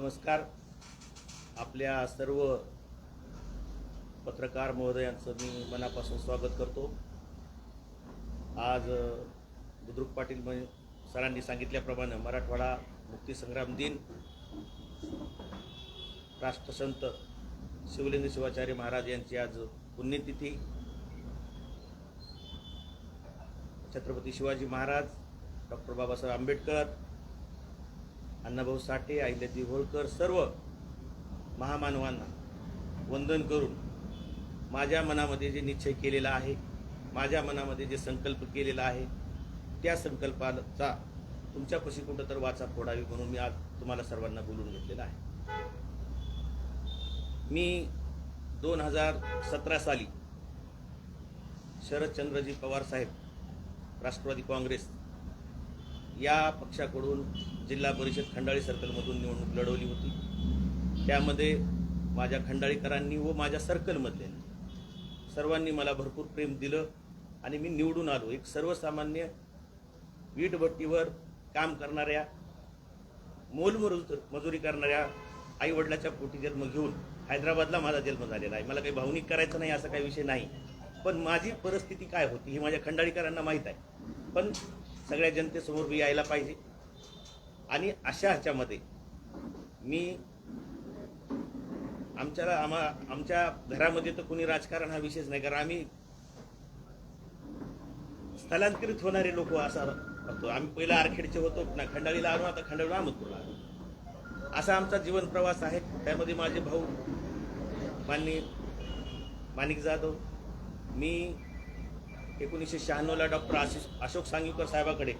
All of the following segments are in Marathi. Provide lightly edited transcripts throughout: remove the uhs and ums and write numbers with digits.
नमस्कार. आपल्या सर्व पत्रकार महोदयांचं मी मनापासून स्वागत करतो. आज बुद्रुक पाटील सरांनी सांगितल्याप्रमाणे मराठवाडा मुक्तीसंग्राम दिन, राष्ट्रसंत शिवलिंग शिवाचार्य महाराज यांची आज पुण्यतिथी. छत्रपती शिवाजी महाराज, डॉक्टर बाबासाहेब आंबेडकर, अण्णाभाऊ साठे, अहिल्यादेवी होळकर, सर्व महामानवांना वंदन करून माझ्या मनामध्ये जे निश्चय केलेला आहे, माझ्या मनामध्ये जे संकल्प केलेला आहे, त्या संकल्पाचा तुमच्यापाशी कुठं तर वाचा फोडावी म्हणून मी आज तुम्हाला सर्वांना बोलून घेतलेला आहे. मी 2017 साली शरदचंद्रजी पवार साहेब, राष्ट्रवादी काँग्रेस या पक्षाकडून जिल्हा परिषद खंडाळी सर्कलमधून निवडणूक लढवली होती. त्यामध्ये माझ्या खंडाळीकरांनी व माझ्या सर्कलमधल्या सर्वांनी मला भरपूर प्रेम दिलं आणि मी निवडून आलो. एक सर्वसामान्य वीटभट्टीवर काम करणाऱ्या, मोलमजुरी करणाऱ्या आईवडिलाच्या पोटी जन्म घेऊन हैदराबादला माझा जन्म झालेला आहे. मला काही भावनिक करायचं नाही असा काही विषय नाही, पण माझी परिस्थिती काय होती हे माझ्या खंडाळीकरांना माहीत आहे. पण सगळ्या जनतेसमोर मी यायला पाहिजे आणि अशा ह्याच्यामध्ये मी आमच्या घरामध्ये तर कोणी राजकारण हा विषयच नाही, कारण आम्ही स्थलांतरित होणारे लोक असा होतो. आम्ही पहिला आरखेडचे होतो ना, खंडाळीला आलो, आता खंडाळीला अहमदपूरला आलो. असा आमचा जीवन प्रवास आहे. त्यामध्ये माझे भाऊ माणिक जाधव, मी 1996ला डॉक्टर अशोक सांगवीकर साहेबाकडे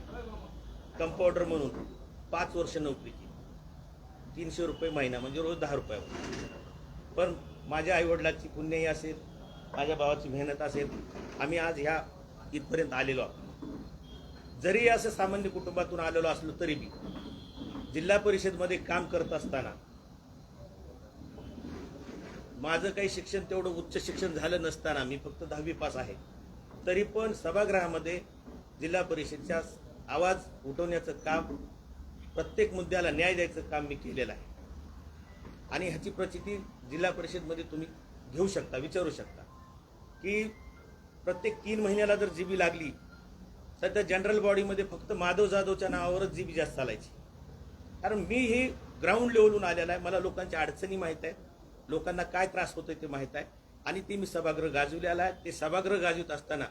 कंपाऊंडर म्हणून 5 वर्ष नोकरी केली. 300 रुपये महिना, म्हणजे रोज 10 रुपयावर. पण माझ्या आईवडिलांची पुण्याई असेल, माझ्या भावाची मेहनत असेल, आम्ही आज ह्या इथपर्यंत आलेलो आहोत. जरी असं सामान्य कुटुंबातून आलेलो असलो तरी बी जिल्हा परिषदमध्ये काम करत असताना माझं काही शिक्षण तेवढं उच्च शिक्षण झालं नसताना, मी फक्त 10वी पास आहे, तरी पण सभागृहामध्ये जिल्हा परिषदच्या आवाज उठवण्याचं काम, प्रत्येक मुद्द्याला न्याय द्यायचं काम मी केलेलं आहे. आणि ह्याची प्रचिती जिल्हा परिषदमध्ये तुम्ही घेऊ शकता, विचारू शकता की प्रत्येक 3 महिन्याला जर जीबी लागली तर त्या जनरल बॉडीमध्ये फक्त माधव जाधवच्या नावावरच जीबी जास्त चालायची. कारण मी ही ग्राउंड लेवलून आलेला आहे. मला लोकांच्या अडचणी माहीत आहेत, लोकांना काय त्रास होतोय ते माहीत आहे, आणि ते मी सभागृह गाजवलेला आहे. ते सभागृह गाजवत असताना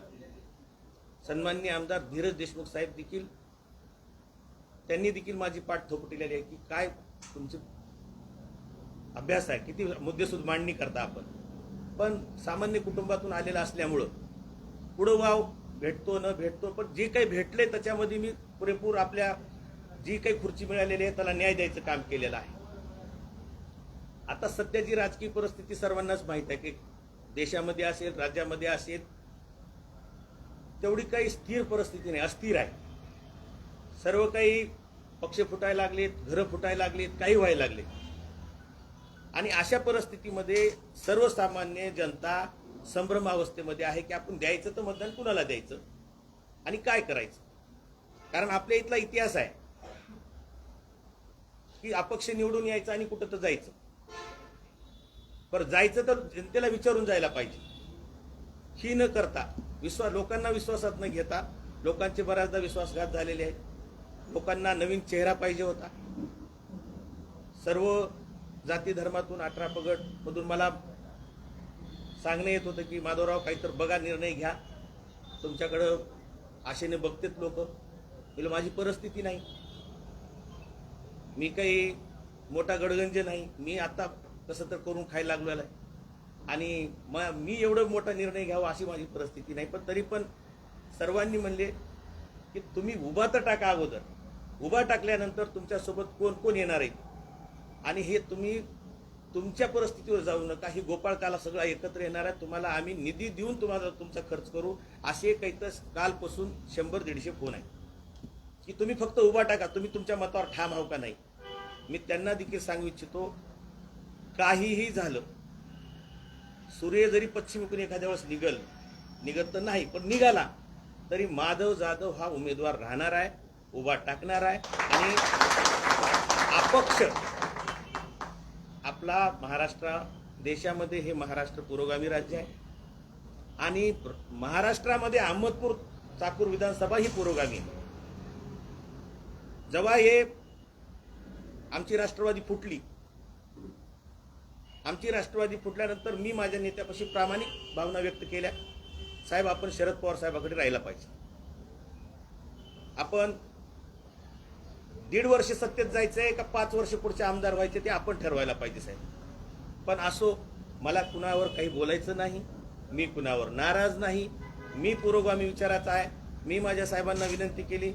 सन्माननीय आमदार धीरज देशमुख साहेब देखील, त्यांनी देखील माझी पाठ थोपटलेली आहे की काय तुमचे अभ्यास आहे, किती मुद्देसूद मांडणी करता आपण. पण सामान्य कुटुंबातून आलेला असल्यामुळं पुढं वाव भेटतो न भेटतो, पण जे काही भेटले त्याच्यामध्ये मी पुरेपूर आपल्या जी काही खुर्ची मिळालेली आहे त्याला न्याय द्यायचं काम केलेलं आहे. आता सध्याची राजकीय परिस्थिती सर्वांनाच माहीत आहे की देशामध्ये असेल, राज्यामध्ये असेल, तेवढी काही स्थिर परिस्थिती नाही, अस्थिर आहे. सर्व काही पक्ष फुटायला लागलेत, घरं फुटायला लागलेत, काही व्हायला लागले. आणि अशा परिस्थितीमध्ये सर्वसामान्य जनता संभ्रम अवस्थेमध्ये आहे की आपण द्यायचं तर मतदान कुणाला द्यायचं आणि काय करायचं. कारण आपल्या इथला इतिहास आहे की अपक्ष निवडून यायचं आणि कुठं तर जायचं. बरं, जायचं तर जनतेला विचारून जायला पाहिजे. ही न करता लोकांना विश्वासात न घेता, लोकांचे बऱ्याचदा विश्वासघात झालेले आहेत. लोकांना नवीन चेहरा पाहिजे होता. सर्व जाती धर्मातून 18 पगड मधून मला सांगणं येत होतं की माधवराव काहीतरी बघा, निर्णय घ्या, तुमच्याकडं आशेने बघतेत लोक. माझी परिस्थिती नाही, मी काही मोठा गडगंज नाही, मी आता कसं तर करून खायला लागलेला आहे आणि मी एवढं मोठा निर्णय घ्यावा अशी माझी परिस्थिती नाही. पण तरी पण सर्वांनी म्हणले की तुम्ही उभा तर टाका, अगोदर उभा टाकल्यानंतर तुमच्यासोबत कोण कोण येणार आहे आणि हे तुम्ही तुमच्या परिस्थितीवर जाऊ नका, ही गोपाळकाला सगळा एकत्र येणार आहे, तुम्हाला आम्ही निधी देऊन तुम्हाला तुमचा खर्च करू, असे काही तर कालपासून 100-150 फोन आहे की तुम्ही फक्त उभा टाका, तुम्ही तुमच्या मतावर ठाम आहो का नाही. मी त्यांना देखील सांगू इच्छितो, काहीही झालं, सूर्य जरी पश्चिमेकडून एखाद्या वेळेस निघत तर नाही, पण निघाला तरी माधव जाधव हा उमेदवार राहणार आहे, उभा टाकणार आहे. आणि अपक्ष आपला महाराष्ट्र देशामध्ये हे महाराष्ट्र पुरोगामी राज्य आहे आणि महाराष्ट्रामध्ये अहमदपूर चाकूर विधानसभा ही पुरोगामी आहे. जेव्हा हे आमची राष्ट्रवादी फुटली, आमची राष्ट्रवादी फुटल्यानंतर मी माझ्या नेत्यापाशी प्रामाणिक भावना व्यक्त केल्या, साहेब आपण शरद पवार साहेबांकडे राहायला पाहिजे, आपण 1.5 वर्ष सत्तेत जायचंय का 5 वर्ष पुढचे आमदार व्हायचे ते आपण ठरवायला पाहिजे साहेब. पण असो, मला कुणावर काही बोलायचं नाही, मी कुणावर नाराज नाही, मी पुरोगामी विचाराचा आहे. मी माझ्या साहेबांना विनंती केली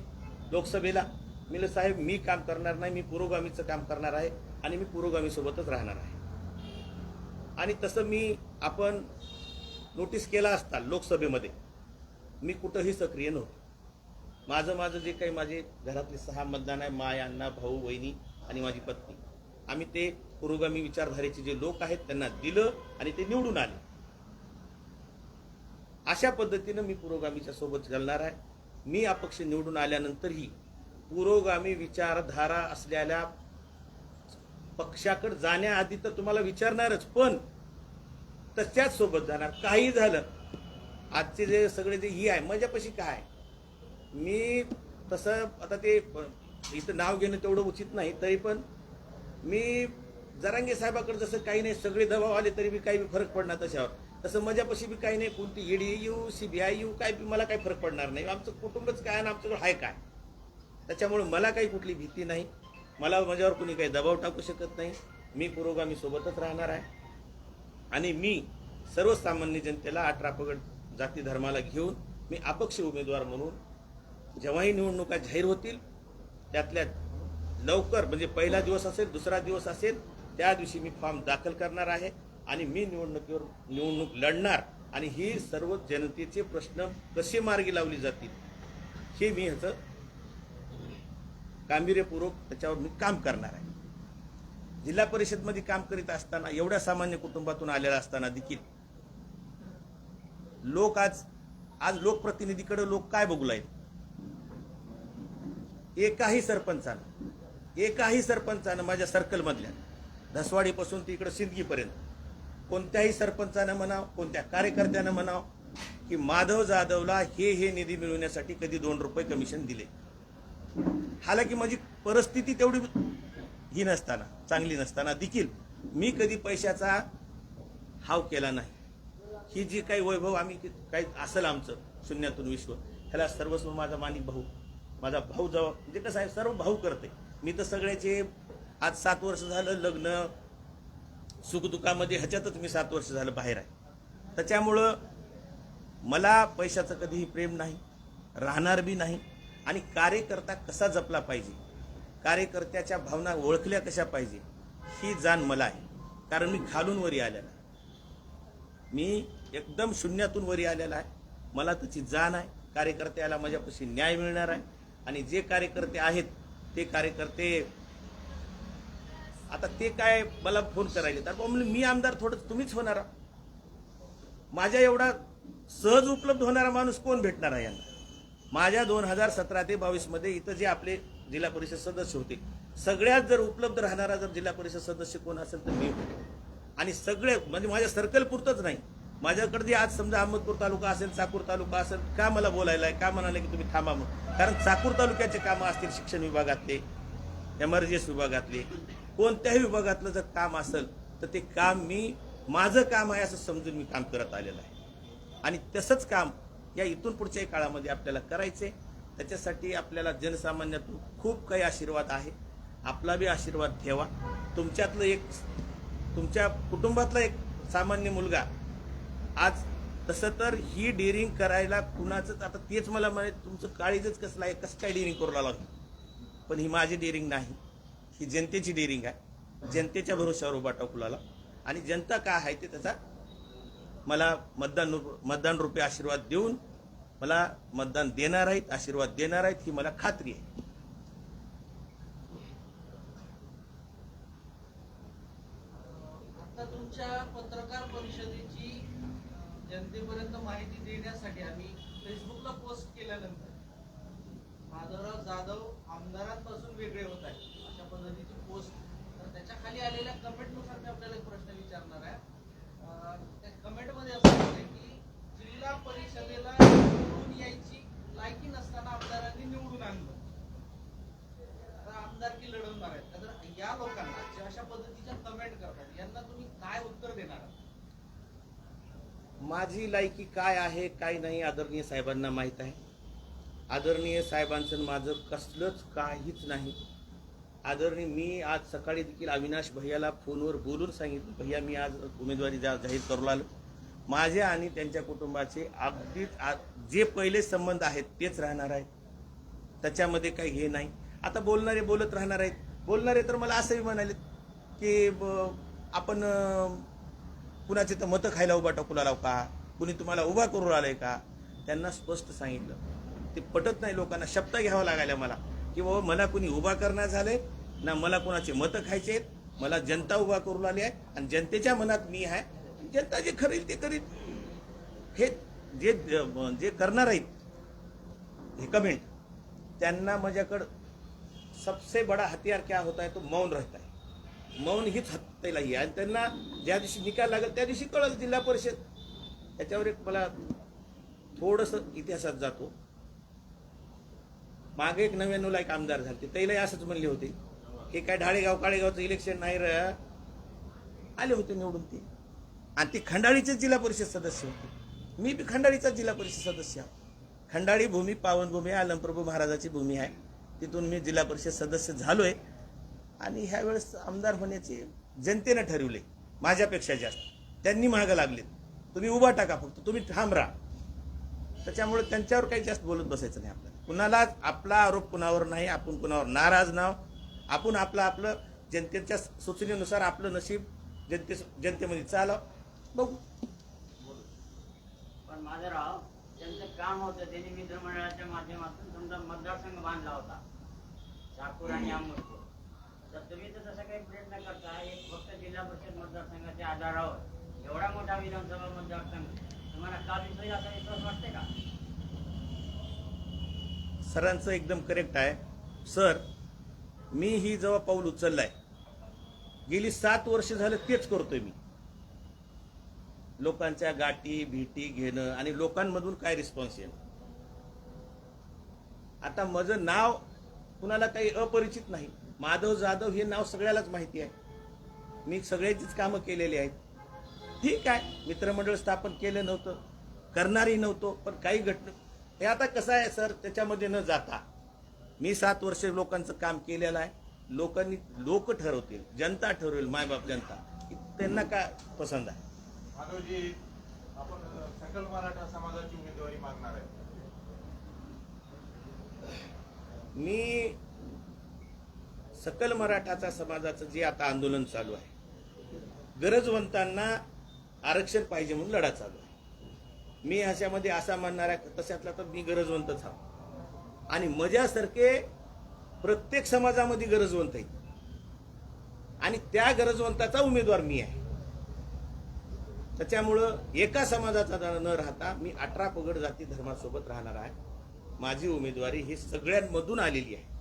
लोकसभेला, मी साहेब मी काम करणार नाही, मी पुरोगामीचं काम करणार आहे आणि मी पुरोगामी सोबतच राहणार आहे. आणि तसं आपण नोटीस केला असता लोकसभेमध्ये मी कुठंही सक्रिय नव्हतो. माझं जे काही माझे घरातले 6 मतदान आहे, माय, अण्णा, भाऊ, वहिनी आणि माझी पत्नी, आम्ही ते पुरोगामी विचारधारेचे जे लोक आहेत त्यांना दिलं आणि ते निवडून आले. अशा पद्धतीनं मी पुरोगामीच्या सोबत चालणार आहे. मी अपक्ष निवडून आल्यानंतरही पुरोगामी विचारधारा असलेल्या पक्षाकडे जाण्याआधी तर तुम्हाला विचारणारच, पण त्याच्याच सोबत जाणार. काही झालं, आजचे जे सगळे जे ही आहे माझ्यापाशी काय, मी तसं आता ते इथं नाव घेणं तेवढं उचित नाही, तरी पण मी जरांगे साहेबाकडे जसं काही नाही, सगळे दबाव आले तरी बी काही फरक पडणार तशावर, तसं माझ्यापाशी बी काही नाही. कोणती ईडी येऊ, सीबीआय येऊ, काय बी मला काही फरक पडणार नाही. आमचं कुटुंबच काय आणि आमच्याकडे आहे काय, त्याच्यामुळे मला काही कुठली भीती नाही. मला माझ्यावर कुणी काही दबाव टाकू शकत नाही. मी पुरोगामी सोबतच राहणार आहे आणि मी सर्वसामान्य जनतेला 18 पगड जाती धर्माला घेऊन मी अपक्ष उमेदवार म्हणून जेव्हाही निवडणुका जाहीर होतील त्यातल्या लवकर, म्हणजे पहिला दिवस असेल, दुसरा दिवस असेल, त्या दिवशी मी फॉर्म दाखल करणार आहे आणि मी निवडणूक लढणार आणि ही सर्व जनतेचे प्रश्न कसे मार्गी लावले जातील हे मी ह्याचं गांभीर्यपूर्वक त्याच्यावर मी काम करणार आहे. जिल्हा परिषदमध्ये काम करीत असताना, एवढ्या सामान्य कुटुंबातून आलेला असताना देखील लोक आज लोकप्रतिनिधीकडे लोक काय बघू लागले. एकाही सरपंचानं माझ्या सर्कलमधल्या धसवाडीपासून ते इकडे सिंदगीपर्यंत कोणत्याही सरपंचानं म्हणाव, कोणत्या कार्यकर्त्यानं म्हणाव की माधव जाधवला हे निधी मिळवण्यासाठी कधी 2 रुपये कमिशन दिले. हालाकी माझी परिस्थिती तेवढी ही नसताना, चांगली नसताना देखील मी कधी पैशाचा हाव केला नाही. ही जी काही वैभव आम्ही काही असेल आमचं शून्यातून विश्व, ह्याला सर्वस्व माझा माणिक भाऊ, माझा भाऊ जवळ, म्हणजे कसं आहे सर्व भाऊ करते. मी तर सगळ्याचे आज 7 वर्ष झालं लग्न सुखदुःखामध्ये ह्याच्यातच मी 7 वर्ष झालं बाहेर आहे. त्याच्यामुळं मला पैशाचं कधीही प्रेम नाही, राहणार बी नाही. आणि कार्यकर्ता कसा जपला पाहिजे, कार्यकर्त्याच्या भावना ओळखल्या कशा पाहिजे ही जाण मला आहे. कारण मी खालून वरी आलेला आहे, मी एकदम शून्यातून वरी आलेला आहे. मला त्याची जाण आहे. कार्यकर्त्याला माझ्यापाशी न्याय मिळणार आहे आणि जे कार्यकर्ते आहेत ते कार्यकर्ते आता ते काय मला फोन करायले तर मी आमदार थोडं तुम्हीच होणार, माझ्या एवढा सहज उपलब्ध होणारा माणूस कोण भेटणार आहे यांना. माझ्या 2017 ते 22 मध्ये इथं जे आपले जिल्हा परिषद सदस्य होते सगळ्यात जर उपलब्ध राहणारा जर जिल्हा परिषद सदस्य कोण असेल तर मी होते. आणि सगळे म्हणजे माझ्या सर्कल पुरतच नाही, माझ्याकडे आज समजा अहमदपूर तालुका असेल, चाकूर तालुका असेल, का मला बोलायला का म्हणाले की तुम्ही थांबा म्हणून. कारण चाकूर तालुक्याचे कामं असतील, शिक्षण विभागातले, एमआरजीएस विभागातले, कोणत्याही विभागातलं जर काम असेल तर ते काम माझं काम आहे असं समजून मी काम करत आलेलं आहे. आणि तसंच काम या इथून पुढच्याही काळामध्ये आपल्याला करायचे. त्याच्यासाठी आपल्याला जनसामान्यातून खूप काही आशीर्वाद आहे. आपला बी आशीर्वाद ठेवा. तुमच्या कुटुंबातला एक सामान्य मुलगा आज तसं तर ही डेअरिंग करायला कुणाचंच आता तेच मला म्हणे तुमचं काळीजच कसलं आहे, कसं काय डेअरिंग करू लागला. पण ही माझी डेअरिंग नाही, ही जनतेची डेअरिंग आहे. जनतेच्या भरोश्यावर उभा टाकूला आणि जनता काय आहे ते त्याचा मला मतदान रूपी आशीर्वाद देऊन मला मतदान देणार आहेत, आशीर्वाद देणार आहेत ही मला खात्री आहे. आता तुमच्या पत्रकार परिषदेची जनतेपर्यंत माहिती देण्यासाठी आम्ही फेसबुकला पोस्ट केल्यानंतर माधवराव जाधव आमदारांपासून वेगळे होत आहेत अशा पद्धतीची पोस्ट, तर त्याच्या खाली आलेल्या कमेंटनुसार अशा पद्धतीच्या कमेंट करतात, यांना तुम्ही काय उत्तर देणार आहात? माझी लायकी काय आहे काय नाही आदरणीय साहेबांना माहीत आहे. आदरणीय साहेबांचं माझं कसलंच काहीच नाही. आदरणीय मी आज सकाळी देखील अविनाश भैयाला फोनवर बोलून सांगितलं, भैया मी आज उमेदवारी जाहीर करू लागलो. माझे आणि त्यांच्या कुटुंबाचे अगदीच जे पहिले संबंध आहेत तेच राहणार आहेत. त्याच्यामध्ये काही हे नाही. आता बोलणारे बोलत राहणार आहेत. बोलणारे तर मला असंही म्हणाले की आपण कुणाचे तर मतं खायला उभा टाकू लाव का, कुणी तुम्हाला उभा करू आलंय का. त्यांना स्पष्ट सांगितलं, ते पटत नाही लोकांना. शब्द घ्यावा लागायला मला की बाबा मला कुणी उभा करणार झालंय ना, मला कुणाचे मतं खायचे आहेत. मला जनता उभा करू आली आहे आणि जनतेच्या मनात मी आहे. जनता जे करेल ते करील. हे जे करणार आहेत हे कमेंट, त्यांना माझ्याकडं सबसे बड़ा हथियार क्या होता है तो मौन रहता है. मौन हीच हत्याला ही आहे. आणि त्यांना ज्या दिवशी निकाल लागेल त्या दिवशी कळलं जिल्हा परिषद. त्याच्यावर एक मला थोडंसं इतिहासात जातो. मागे एक 99ला एक आमदार झाले, त्याला असंच म्हणले होते हे काय ढाळेगाव काळेगावचं इलेक्शन नाही रे, आले होते निवडून ते. आणि ते खंडाळीचे जिल्हा परिषद सदस्य होते. मी बी खंडाळीचा जिल्हा परिषद सदस्य आहे. खंडाळी भूमी पावनभूमी आलमप्रभू महाराजाची भूमी आहे. तिथून मी जिल्हा परिषद सदस्य झालोय. आणि ह्या वेळेस आमदार होण्याचे जनतेनं ठरवले माझ्यापेक्षा जास्त. त्यांनी मागं लागलेत, तुम्ही उभा टाका, फक्त तुम्ही ठाम राहा. त्याच्यामुळे त्यांच्यावर काही जास्त बोलत बसायचं नाही. आपल्याला कुणाला आपला आरोप कुणावर नाही, आपण कुणावर नाराज नाव. आपण आपलं जनतेच्या सूचनेनुसार आपलं नशीब जनतेमध्ये चालव बघू. पण माझं राव त्यांचं काम होतं, त्यांनी मित्रमंडळाच्या माध्यमातून तुमचा मतदारसंघ बांधला होता, नागपूर आणि अहमदपूर. तर तुम्ही तर तसा काही प्रयत्न करता, एक फक्त जिल्हा परिषद मतदारसंघाच्या आधारावर एवढा मोठा विधानसभा मतदारसंघ तुम्हाला काबीज होईल असा विश्वास वाटते का? सरांचं एकदम करेक्ट आहे. सर, मी ही जेव्हा पाऊल उचललाय, गेली 7 वर्ष झालं तेच करतोय मी. लोकांच्या गाठी भेटी घेणं आणि लोकांमधून काय रिस्पॉन्स येणं. आता माझं नाव कुणाला काही अपरिचित नाही. माधव जाधव हे नाव सगळ्यालाच माहिती आहे. मी सगळ्याचीच कामं केलेली आहेत. ठीक आहे, मित्रमंडळ स्थापन केलं नव्हतं, करणारही नव्हतो, पण काही घटना हे आता कसं आहे सर, त्याच्यामध्ये न जाता मी 7 वर्ष लोकांचं काम केलेलं आहे. लोक ठरवतील, जनता ठरवेल, मायबाप जनता की त्यांना काय पसंत आहे. माधवजी, आपण सकल मराठा समाजाची उमेदवारी मागणार आहे. मी सकल मराठाचा समाजाचं जे आता आंदोलन चालू आहे, गरजवंतांना आरक्षण पाहिजे म्हणून लढा चालू आहे. मी ह्याच्यामध्ये असा म्हणणार आहे तशातला तर मी गरजवंतच आहे. आणि माझ्यासारखे प्रत्येक समाजामध्ये गरजवंत आहेत. आणि त्या गरजवंताचा उमेदवार मी आहे. त्याच्यामुळं एका समाजाचा न राहता मी 18 पगड जाती धर्मासोबत राहणार आहे. माझी उमेदवारी ही सगळ्यांमधून आलेली आहे.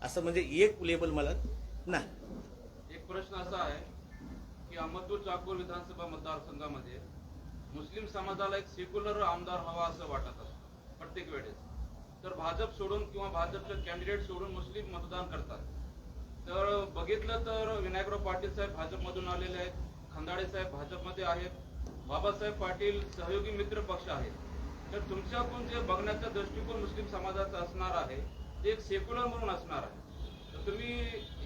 असं म्हणजे एक लेबल मला नाही. एक प्रश्न असा आहे की अहमदपूर चाकूर विधानसभा मतदारसंघामध्ये मुस्लिम समाजाला एक सेक्युलर आमदार हवा असं वाटत असतं प्रत्येक वेळेस. तर भाजप सोडून किंवा भाजपचे कॅन्डिडेट सोडून मुस्लिम मतदान करतात. तर बघितलं तर विनायकराव पाटील साहेब भाजपमधून आलेले आहेत, खंदाडे साहेब भाजपमध्ये आहेत, बाबासाहेब पाटील सहयोगी मित्र पक्ष आहेत. तर तुमच्याकडून जे बघण्याचा दृष्टिकोन मुस्लिम समाजाचा असणार आहे ते एक सेक्युलर म्हणून असणार आहे. तर तुम्ही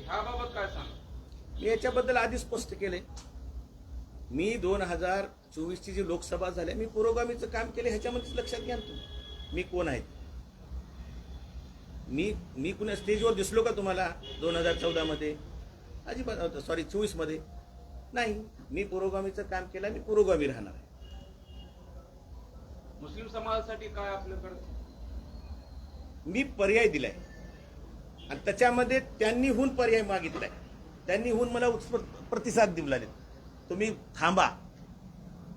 ह्याबाबत काय सांगा? मी याच्याबद्दल आधी स्पष्ट केले. मी 2024ची जी लोकसभा झाली, मी पुरोगामीचं काम केले. ह्याच्यामध्येच लक्षात घ्या तुम्ही मी कोण आहे. मी कुणा स्टेजवर दिसलो का तुम्हाला 2014 मध्ये? अजिबात. सॉरी 24 मध्ये नाही. मी पुरोगामीचं काम केलं, मी पुरोगामी राहणार आहे. मुस्लिम समाजासाठी काय आपल्याकडे? मी पर्याय दिलाय आणि त्याच्यामध्ये त्यांनीहून पर्याय मागितलाय. त्यांनीहून मला उत्स्फूर्त प्रतिसाद देऊ लागले, तुम्ही थांबा,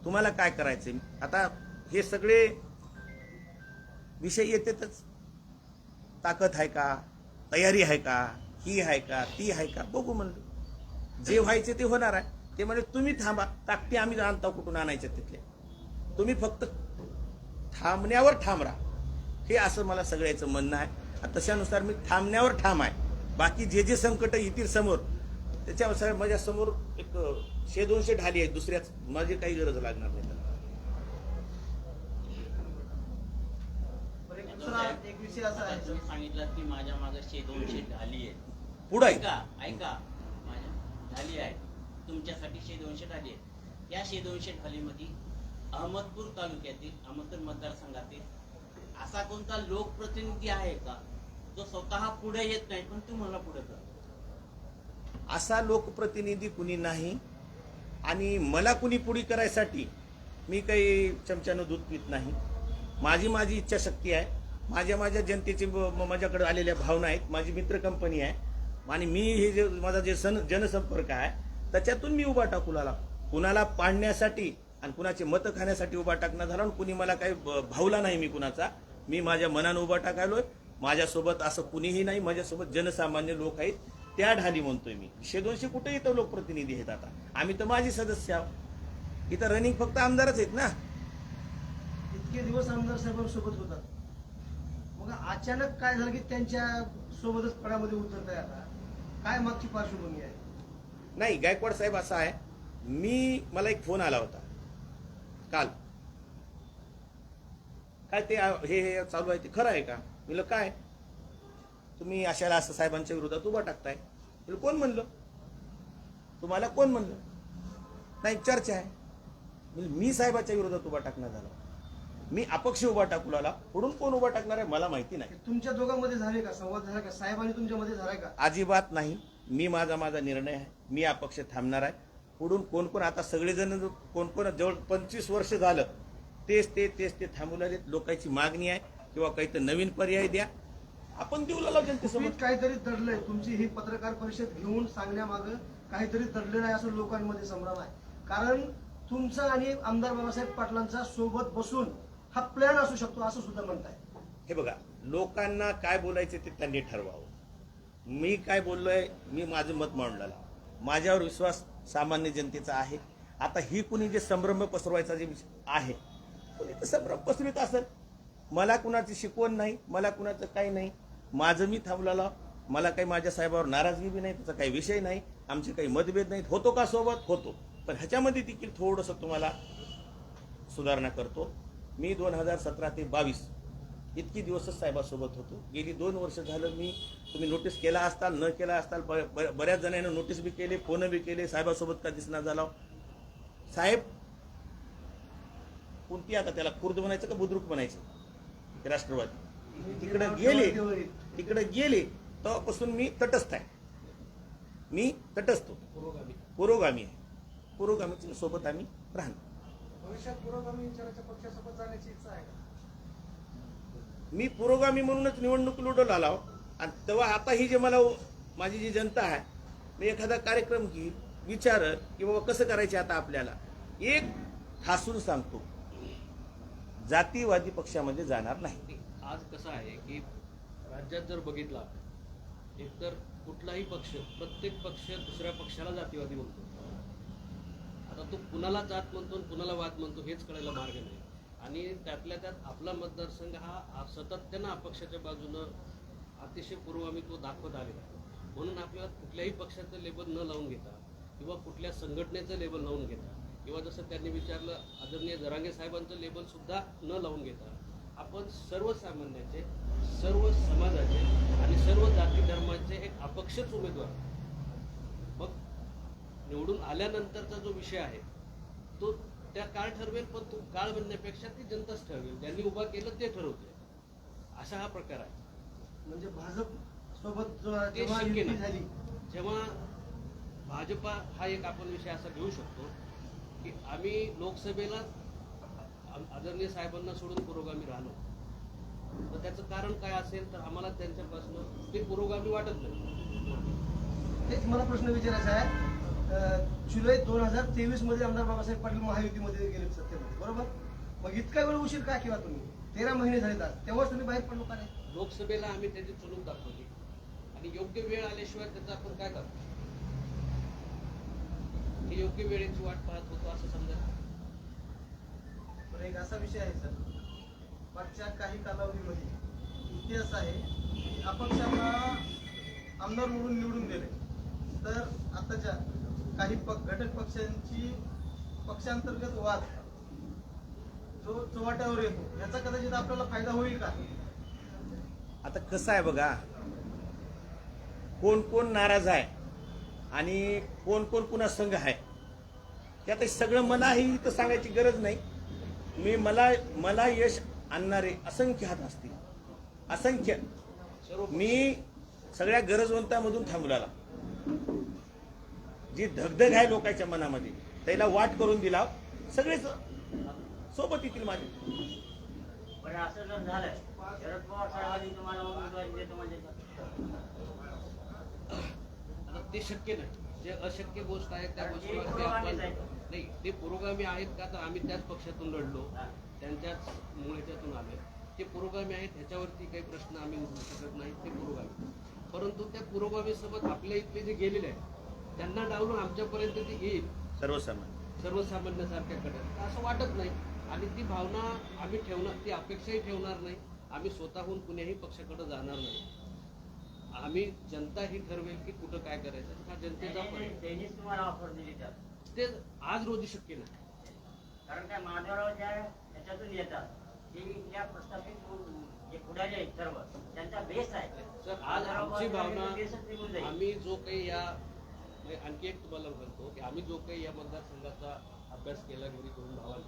तुम्हाला काय करायचंय. आता हे सगळे विषय येतातच. ताकद आहे का, तयारी आहे का, ही आहे का, ती आहे का, बघू म्हणलं. जे व्हायचे ते होणार आहे. ते म्हणजे तुम्ही थांबा, ताकदी आम्ही आणता कुठून आणायच्या तिथले, तुम्ही फक्त थांबण्यावर ठाम राहा. हे असं मला सगळ्याचं म्हणणं आहे. तशानुसार मी थांबण्यावर ठाम आहे. बाकी जे संकट येतील समोर त्याच्या माझ्यासमोर एक 100-200 ढाली आहेत, दुसऱ्याच माझी काही गरज लागणार नाही त्याला. बरं, एक दुसरा एक विषय असा आहे तुम्ही सांगितलं की माझ्या मागे 100-200 ढाली आहेत. पुढे ऐका माझ्या ढाली आहेत, तुमच्यासाठी 100-200 ढाली आहेत. या 100-200 ढालीमध्ये अहमदपूर तालुक्यातील, अहमदपूर मतदारसंघातील असा कोणता लोकप्रतिनिधी आहे का जो स्वतः पुढे येत नाही पण तुम्हाला पुढे करतो? असा लोकप्रतिनिधी कुणी नाही. आणि मला कुणी पुढे करायसाठी मी काही चमच्यानं दूध पित नाही. माझी इच्छाशक्ती आहे. माझ्या जनतेची माझ्याकडे आलेल्या भावना आहेत. माझी मित्र कंपनी आहे आणि मी हे जे माझा जे जनसंपर्क आहे त्याच्यातून मी उभा टाकू लागला. कुणाला पाडण्यासाठी आणि कुणाचे मतं खाण्यासाठी उभा टाकणं झाला. कुणी मला काही भावला नाही. मी कुणाचा, मी माझ्या मनानं उभा टाकायलोय. माझ्यासोबत असं कुणीही नाही. माझ्यासोबत जनसामान्य लोक आहेत, त्या ढाली म्हणतोय मी. 100-200 कुठे इथं लोकप्रतिनिधी आहेत. आता आम्ही तर माझी सदस्य आहोत. इथं रनिंग फक्त आमदारच आहेत ना. इतके दिवस आमदार साहेबांसोबत होतात, मग अचानक काय झालं की त्यांच्या सोबतच पडामध्ये उतरताय? आता काय मागची पार्श्वभूमी आहे? नाही, गायकवाड साहेब असा आहे, मला एक फोन आला होता काल. काय ते हे चालू आहे ते खरं आहे का? मी काय तुम्ही अशाला असं साहेबांच्या विरोधात उभा टाकताय? कोण म्हणलं तुम्हाला? कोण म्हणलं? नाही, चर्चा आहे. मी साहेबाच्या विरोधात उभा टाकण्यात झाला. मी अपक्ष उभा टाकू लागला. पुढून कोण उभा टाकणार आहे मला माहिती नाही. तुमच्या दोघांमध्ये झाले का संवाद? झाला का साहेबांनी तुमच्यामध्ये झालाय का? अजिबात नाही. मी माझा निर्णय आहे. मी अपक्ष थांबणार आहे. पुढून कोण आता सगळेजण कोण जवळ 25 वर्ष झालं तेच ते थांबू लागले. लोकांची मागणी आहे किंवा काही तर नवीन पर्याय द्या, आपण देऊ लागलो जनतेसमोर. तुम्ही काहीतरी दडलंय. तुमची ही पत्रकार परिषद घेऊन सांगण्यामागं काहीतरी दडलेलं आहे असं लोकांमध्ये संभ्रम आहे. कारण तुमचा आणि आमदार बाबासाहेब पाटलांचा सोबत बसून हा प्लॅन असू शकतो असं सुद्धा म्हणताय. हे बघा, लोकांना काय बोलायचे ते त्यांनी ठरवावं. मी काय बोललोय, मी माझं मत मांडलेलं. माझ्यावर विश्वास सामान्य जनतेचा आहे. आता ही कुणी जे संभ्रम पसरवायचा जे आहे, कुणी तर संभ्रम पसरवित असेल. मला कुणाची शिकवण नाही, मला कुणाचं काही नाही. माझं मी थांबलेलं. मला काही माझ्या साहेबावर नाराजगी बी नाही, त्याचा काही विषय नाही. आमचे काही मतभेद नाहीत. होतो का सोबत? होतो. पण ह्याच्यामध्ये देखील थोडंसं तुम्हाला सुधारणा करतो. मी 2017 ते 22 इतकी दिवसच साहेबासोबत होतो. गेली 2 वर्ष झालं तुम्ही नोटीस केला असताल, न केला असताल, बऱ्याच जणांना नोटीस बी केले, फोन बी केले. साहेबासोबत का दिसना झाला? साहेब कोणती, आता त्याला खुर्द म्हणायचं का बुद्रुक म्हणायचं, ते राष्ट्रवादी तिकडे गेले तेव्हापासून मी तटस्थ आहे. मी तटस्थ पुरोगामी आहे. पुरोगामीच्या सोबत आम्ही राहणार. भविष्यात पुरोगामी विचाराच्या पक्षासोबत जाण्याची इच्छा आहे का? मी पुरोगामी म्हणूनच निवडणूक लढवला आलो. आणि तेव्हा आता ही जे मला माझी जी जनता आहे, मी एखादा कार्यक्रम घेईल, विचारत की बाबा कसं करायचे. आता आपल्याला एक ठासून सांगतो, जातीवादी पक्षामध्ये जाणार नाही. आज कसं आहे की राज्यात जर बघितला, एकतर कुठलाही पक्ष, प्रत्येक पक्ष दुसऱ्या पक्षाला जातीवादी म्हणतो. आता तो कुणाला जात म्हणतो, कुणाला वाद म्हणतो हेच कळायला मार्ग नाही. आणि त्यातल्या त्यात आपला मतदारसंघ हा सातत्यानं अपक्षाच्या बाजूनं अतिशय पुरोगामी तो दाखवत आलेला आहे. म्हणून आपल्याला कुठल्याही पक्षाचं लेबल न लावून घेता किंवा कुठल्या संघटनेचं लेबल लावून घेता किंवा जसं त्यांनी विचारलं आदरणीय जरांगे साहेबांचं लेबल सुद्धा न लावून घेता आपण सर्वसामान्याचे, सर्व समाजाचे आणि सर्व जाती धर्माचे एक अपक्षच उमेदवार. मग निवडून आल्यानंतरचा जो विषय आहे तो त्या काळ ठरवेल, पण तो काळ म्हणण्यापेक्षा ती जनताच ठरवेल. ज्यांनी उभा केलं ते ठरवते. असा हा प्रकार आहे. म्हणजे भाजप सोबत ते शक्य नाही. जेव्हा भाजपा हा एक आपण विषय असा घेऊ शकतो की आम्ही लोकसभेला आदरणीय साहेबांना सोडून पुरोगामी राहिलो, तर त्याचं कारण काय असेल तर आम्हाला त्यांच्यापासून ते पुरोगामी वाटत नाही. तेच मला प्रश्न विचारायचा आहे. जुलै 2023 मध्ये आमदार बाबासाहेब पाटील महायुतीमध्ये गेले सत्तेमध्ये, बरोबर? मग इतका वेळ उशीर का केला तुम्ही? 13 महिने झाले तर तेव्हाच तुम्ही बाहेर पडलो का नाही? लोकसभेला आम्ही त्याची चुणूक दाखवली आणि योग्य वेळ आल्याशिवाय त्याचा आपण काय करतो? ही योग्य वेळेची वाट पाहत होतो असं समजा. पण एक असा विषय आहे सर, मागच्या काही कालावधीमध्ये इतिहास आहे की अपक्षांना आमदार म्हणून निवडून दिले तर आताच्या काही घटक पक्षांची पक्षांतर्गत वाद जो चव्हाट्यावर येतो याचा कदाचित आपल्याला फायदा होईल का? आता कसं आहे बघा, कोण कोण नाराज आहे आणि कोण कोण पुन्हा संघ आहे त्यात सगळं मलाही इथं सांगायची गरज नाही. मला यश आणणारे असंख्य हात असतील, असंख्य. मी सगळ्या गरजवंतामधून थांबवला. जी धगधग आहे लोकांच्या मनामध्ये त्याला वाट करून दिला. सगळेच सोबत येतील माझे. पण असं जर झालं शरद पवार साहेबांनी तुम्हाला उमेदवारी देतो म्हणजे आता ते शक्य नाही. जे अशक्य गोष्ट आहे त्या कारण ते गोष्टीवरती पुरोगामीच आपण आहेत. नाही, ते पुरोगामी आहेत का तर आम्ही त्याच पक्षातून लढलो, त्यांच्याच ह्याच्यातून आले. ते पुरोगामी आहेत ह्याच्यावरती काही प्रश्न आम्ही उठवू शकत नाही. ते पुरोगामी, परंतु त्या पुरोगामी सोबत आपल्या इथले जे गेलेले आहेत त्यांना डावलून आमच्यापर्यंत ते येईल सर्वसामान्यासारख्याकडे असं वाटत नाही. आणि ती भावना आम्ही ठेवणार, ती अपेक्षाही ठेवणार नाही. आम्ही स्वतःहून कुण्याही पक्षाकडे जाणार नाही. आम्ही जनता ही ठरवेल की कुठं काय करायचं. हा जनतेचा त्यांनीच तुम्हाला ऑफर दिली त्यात. ते आज रोजी शक्य नाही. कारण काय माधवराव ज्या याच्यातून येतात ते त्या प्रस्थापित जे पुढारी आहेत सर्व त्यांचा बेस आहे. सर आज आमची भावना, बेसच निघून जाईल. आम्ही जो काही या म्हणजे आणखी एक तुम्हाला म्हणतो की आम्ही जो काही या मतदारसंघाचा अभ्यास केला घरी करून भावाला,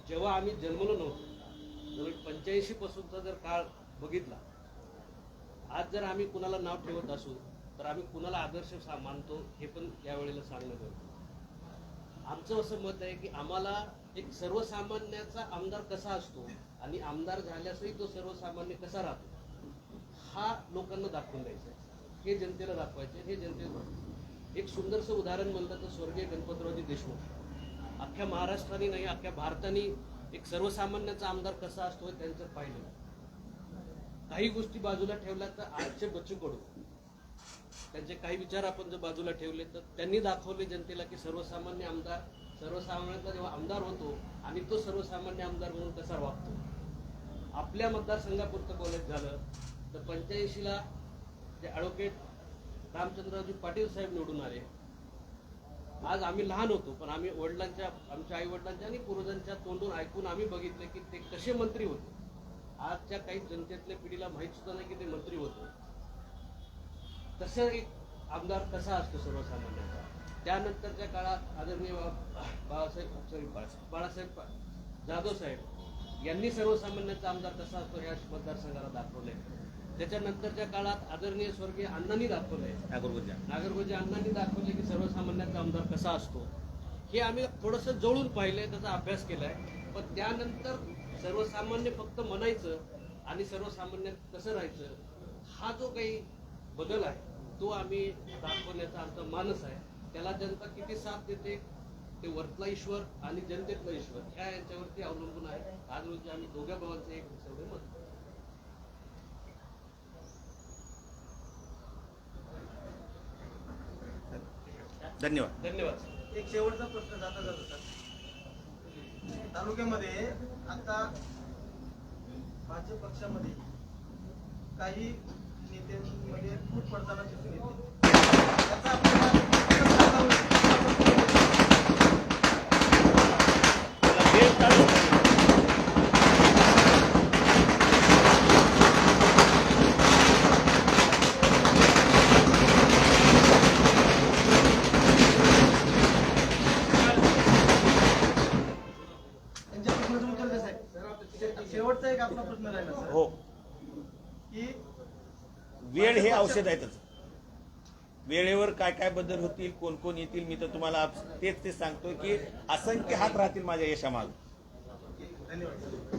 जेव्हा आम्ही जन्मलो नव्हतो, जवळ 85 पासूनचा जर काळ बघितला, आज जर आम्ही कुणाला नाव ठेवत असू तर आम्ही कुणाला आदर्श मानतो हे पण यावेळेला सांगणं गरजेचं. आमचं असं मत आहे की आम्हाला एक सर्वसामान्याचा आमदार कसा असतो आणि आमदार झाल्यासही तो सर्वसामान्य कसा राहतो हा लोकांना दाखवून द्यायचा आहे. हे जनतेला दाखवायचे. हे जनतेला एक सुंदरसं उदाहरण म्हणलं तर स्वर्गीय गणपतरावजी देशमुख अख्ख्या महाराष्ट्राने नाही अख्ख्या भारताने एक सर्वसामान्याचा आमदार कसा असतो हे त्यांचं पाहिलं. काही गोष्टी बाजूला ठेवल्या तर आजचे बच्चू कडू त्यांचे काही विचार आपण जर बाजूला ठेवले तर त्यांनी दाखवले जनतेला की सर्वसामान्य आमदार सर्वसामान्याचा जेव्हा आमदार होतो आणि तो सर्वसामान्य आमदार म्हणून कसा वागतो. आपल्या मतदारसंघापुरतं बोलायचं झालं तर 85ला जे ॲडव्होकेट रामचंद्ररावजी पाटील साहेब निवडून आले. आज आम्ही लहान होतो पण आम्ही आमच्या आई वडिलांच्या आणि पूर्वजांच्या तोंडून ऐकून आम्ही बघितलं की ते कसे मंत्री होते. आजच्या काही जनतेतल्या पिढीला माहीत सुद्धा नाही की ते मंत्री होते. तसं एक आमदार कसा असतो सर्वसामान्यांचा. त्यानंतरच्या काळात आदरणीय बाळासाहेब जाधव साहेब यांनी सर्वसामान्यांचा आमदार कसा असतो ह्या मतदारसंघाला दाखवलंय. त्याच्यानंतरच्या काळात आदरणीय स्वर्गीय अण्णांनी दाखवलंय, नागरगोजे अण्णांनी दाखवले की सर्वसामान्यांचा आमदार कसा असतो. हे आम्ही थोडंसं जवळून पाहिलंय, त्याचा अभ्यास केलाय. पण त्यानंतर सर्वसामान्य फक्त म्हणायचं आणि सर्वसामान्य कसं राहायचं हा जो काही बदल आहे तो आम्ही दाखवण्याचा आमचा मानस आहे. त्याला जनता किती साथ देते ते वरतला ईश्वर आणि जनतेतला ईश्वर ह्या यांच्यावरती अवलंबून आहे. आज रोजी आम्ही दोघ्या भावांचे एक सवय मत. धन्यवाद. एक शेवटचा प्रश्न जाता जाता तालुक्यामध्ये आता भाजप पक्षामध्ये काही नेत्यांमध्ये फूट पडताना दिसून येते. याचा आपल्याला फायदा होईल. त्यांच्या प्रश्नाचं उत्तर द्या साहेब. शेवटचा एक आपला प्रश्न राहिला सर. हो, की वेळ हे औषध आहे त्याचं. वेळेवर काय काय बदल होतील, कोण कोण येतील, मी तर तुम्हाला तेच सांगतोय की असंख्य हात राहतील माझ्या यशामाग. धन्यवाद.